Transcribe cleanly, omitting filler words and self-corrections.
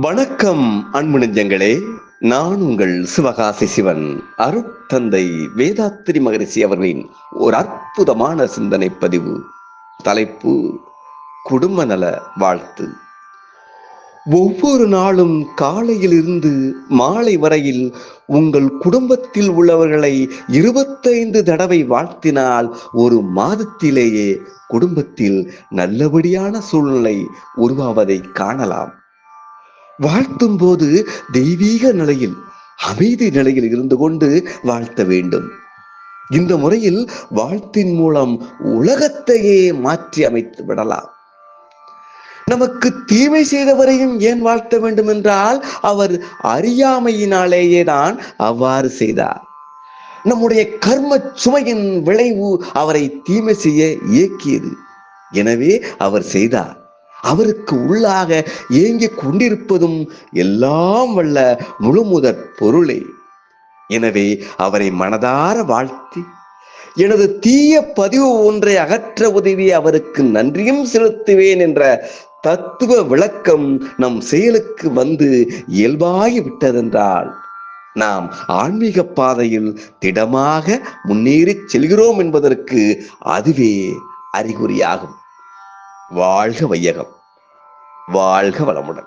வணக்கம் அன்பு நெஞ்சங்களே. நான் உங்கள் சிவகாசி சிவன். அருட்தந்தை வேதாத்திரி மகரிஷி அவர்களின் ஒரு அற்புதமான சிந்தனை பதிவு. தலைப்பு: குடும்ப நல வாழ்த்து. ஒவ்வொரு நாளும் காலையில் இருந்து மாலை வரையில் உங்கள் குடும்பத்தில் உள்ளவர்களை 25 தடவை வாழ்த்தினால் ஒரு மாதத்திலேயே குடும்பத்தில் நல்லபடியான சூழ்நிலை உருவாவதை காணலாம். வாழ்த்தும் போது தெய்வீக நிலையில், அமைதி நிலையில் இருந்து கொண்டு வாழ்த்த வேண்டும். இந்த முறையில் வாழ்த்தின் மூலம் உலகத்தையே மாற்றி அமைத்து விடலாம். நமக்கு தீமை செய்தவரையும் ஏன் வாழ்த்த வேண்டும் என்றால், அவர் அறியாமையினாலேயே தான் அவ்வாறு செய்தார். நம்முடைய கர்ம சுமையின் விளைவு அவரை தீமை செய்ய இயக்கியது. எனவே அவர் செய்தார். அவருக்கு உள்ளாக ஏங்கிக் கொண்டிருப்பதும் எல்லாம் வல்ல முழுமுதற் பொருளே. எனவே அவரை மனதார வாழ்த்தி, எனது தீய பதிவு ஒன்றை அகற்ற உதவி அவருக்கு நன்றியும் செலுத்துவேன் என்ற தத்துவ விளக்கம் நம் செயலுக்கு வந்து இயல்பாகி விட்டதென்றால், நாம் ஆன்மீக பாதையில் திடமாக முன்னேறி செல்கிறோம் என்பதற்கு அதுவே அறிகுறியாகும். வாழ்க வையகம், வாழ்க வளமுடன்.